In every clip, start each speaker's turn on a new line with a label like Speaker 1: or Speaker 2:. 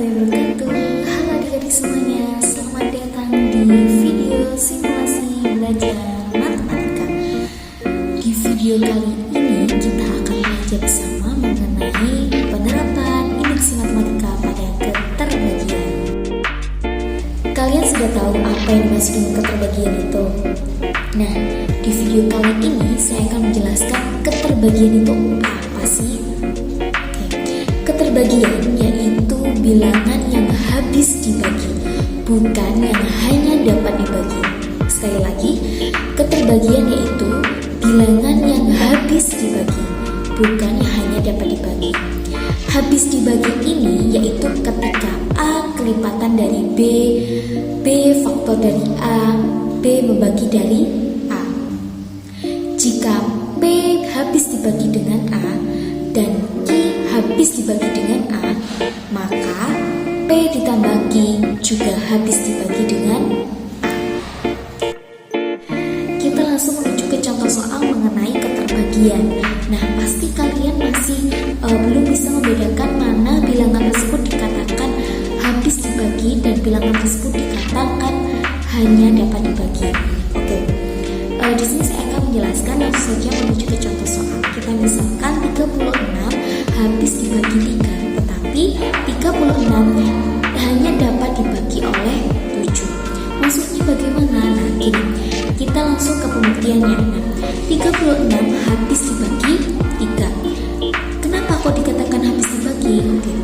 Speaker 1: warahmatullahi wabarakatuh. Halo adik-adik semuanya, selamat datang di video simulasi belajar matematika. Di video kali ini kita akan belajar bersama mengenai penerapan induksi matematika pada keterbagian. Kalian sudah tahu apa yang dimaksud dengan keterbagian itu? Nah, di video kali ini saya akan menjelaskan keterbagian itu apa sih? Keterbagian yaitu bilangan yang habis dibagi, bukan yang hanya dapat dibagi. Sekali lagi, keterbagian yaitu bilangan yang habis dibagi, bukan yang hanya dapat dibagi. Habis dibagi ini yaitu ketika A kelipatan dari B, B faktor dari A, B membagi dari A. Jika P habis dibagi dengan A dan Q habis dibagi dengan A, maka P ditambah Q juga habis dibagi dengan A. Kita langsung menuju ke contoh soal mengenai keterbagian. Nah, pasti kalian masih belum bisa membedakan mana bilangan tersebut dikatakan habis dibagi dan bilangan tersebut dikatakan hanya dapat dibagi. Oke. Di sini saya akan menjelaskan langsung saja menuju ke contoh soal. Kita misalkan 36 habis dibagi 3, tetapi 36 hanya dapat dibagi oleh 7. Maksudnya bagaimana? Nah, ini kita langsung ke pembuktiannya. Nah, 36 habis dibagi 3. Kenapa kok dikatakan habis dibagi? Oke.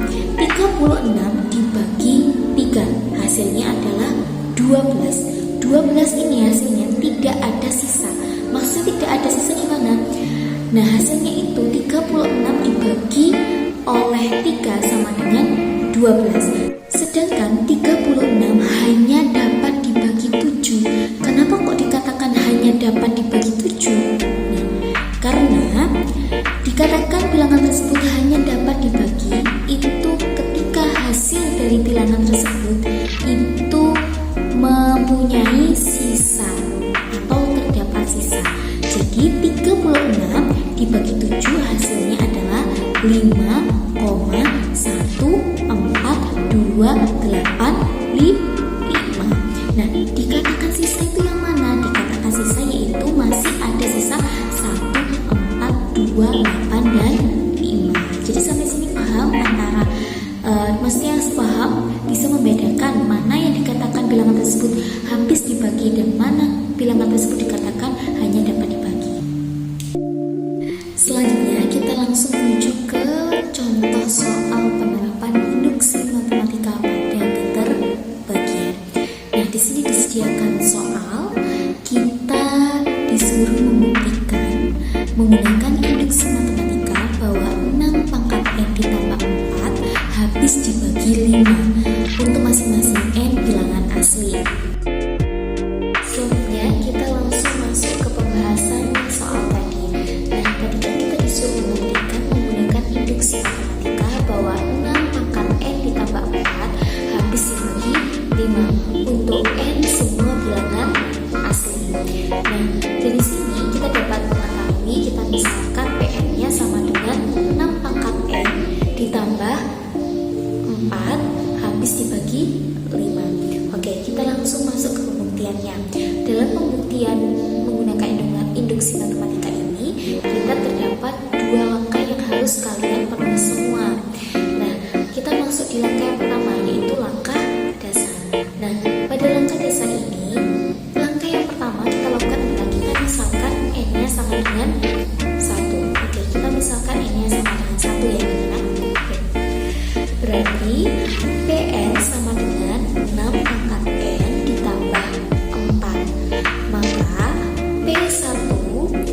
Speaker 1: 36 dibagi 3, hasilnya adalah 12. 12 ini hasilnya tidak ada sisa. Maksudnya tidak ada sisa gimana? Nah, hasilnya itu 36 dibagi oleh 3 sama dengan 12. Sedangkan 36 hanya dapat dibagi 7. Kenapa kok dikatakan hanya dapat dibagi 7? Nah, karena dikatakan bilangan tersebut hanya dapat dibagi itu ketika hasil dari bilangan tersebut itu mempunyai sisa atau terdapat sisa. Jadi 36 dibagi 7 hasilnya adalah 5,142855. Nah, dikatakan sisa itu yang mana? Dikatakan sisa yaitu masih ada sisa 1, 4, 2, 8 dan 5. Jadi sampai sini paham antara maksudnya paham bisa membedakan mana yang dikatakan bilangan tersebut habis dibagi dan mana bilangan tersebut dikatakan hanya dapat dibagi. Selanjutnya kita langsung menuju ke contoh soal penerapan induksi matematika pada keterbagian. Nah, di sini disediakan soal, kita disuruh membuktikan menggunakan induksi matematika bahwa 6 pangkat n ditambah 4 habis dibagi 5 untuk masing-masing n bilangan asli. Selanjutnya kita langsung masuk ke pembahasan soal tadi. Nah, tadi kan kita disuruh membuktikan menggunakan induksi matematika bahwa 6 pangkat n ditambah 4 habis dibagi 5 untuk n semua bilangan asli. Nah, dari sini kita dapat mengetahui, kita misalkan Pn-nya sama dengan 6 pangkat n ditambah 4 habis dibagi 5. Oke, kita langsung masuk ke pembuktiannya. Dalam pembuktian menggunakan induksi matematika ini, kita terdapat 2 langkah yang harus kalian penuhi semua. Nah, kita masuk di langkah yang pertama, yaitu langkah dasar. Nah, pada langkah dasar ini, langkah yang pertama kita lakukan adalah kita misalkan n-nya sama dengan 1. Oke, kita misalkan n-nya sama dengan 1 ya, teman-teman. Berarti Pn sama dengan 6 pangkat n ditambah 4. Maka P1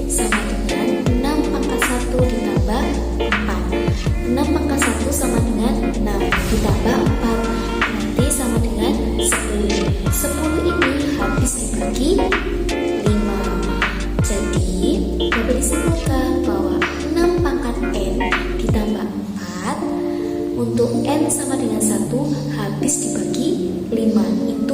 Speaker 1: sama dengan 6 pangkat 1 ditambah 4. 6 pangkat 1 sama dengan 6 ditambah 4. Nanti sama dengan 10. 10 ini habis dibagi 5. Jadi dapat disimpulkan bahwa 6 pangkat n ditambah 4 untuk n sama dengan 1 habis dibagi 5. Itu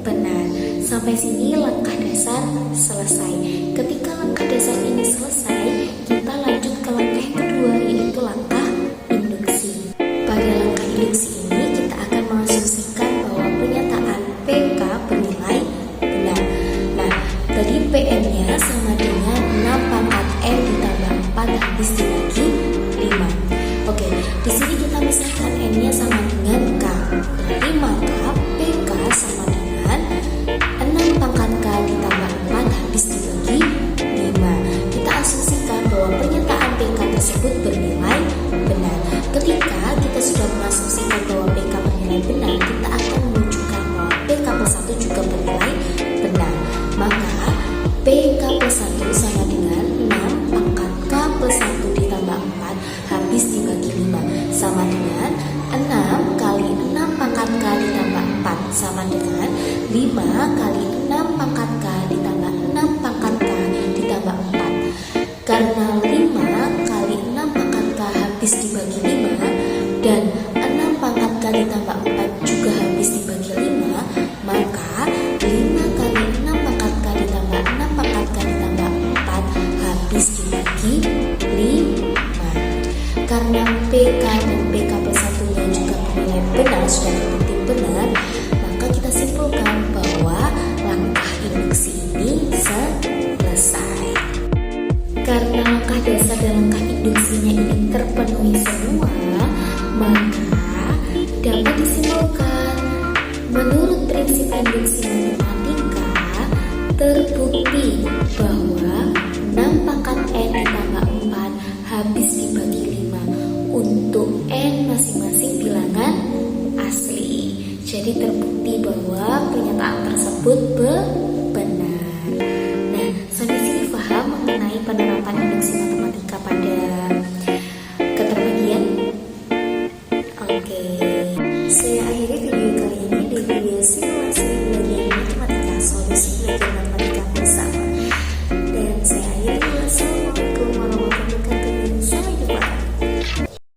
Speaker 1: benar. Sampai sini langkah dasar selesai. Ketika langkah dasar ini selesai, kita lanjut ke langkah yang kedua, yaitu langkah induksi. Pada langkah induksi ini sudah mengasumsikan bahwa PK bernilai benar, kita akan menunjukkan bahwa PK plus 1 juga bernilai benar. Maka PK plus 1 sama dengan 6 pangkat K plus 1 ditambah 4 habis dibagi 5 sama dengan 6 kali 6 pangkat K ditambah 4 sama dengan 5 kali 6 pangkat K ditambah 6 pangkat K ditambah 4. Karena 5 kali 6 pangkat K habis dibagi 5 dan 6 pangkat K ditambah 4 juga habis dibagi 5, maka 5 kali 6 pangkat K ditambah 6 pangkat K ditambah 4 habis dibagi 5. Karena PK dan PK plus 1 nya juga bernilai benar, sudah terbukti benar, maka kita simpulkan bahwa langkah induksi ini selesai. Karena langkah dasar dan langkah induksinya ini terpenuhi semua, maka dapat disimpulkan menurut prinsip induksi matematika terbukti bahwa 6 pangkat N ditambah 4 habis dibagi 5 untuk N masing-masing bilangan asli. Jadi terbukti bahwa pernyataan tersebut benar. Nah, sampai sini paham mengenai penerapan induksi matematika pada keterbagian? Oke, saya akhiri video kali ini di video simulasi belajar matematika, solusi belajar matematika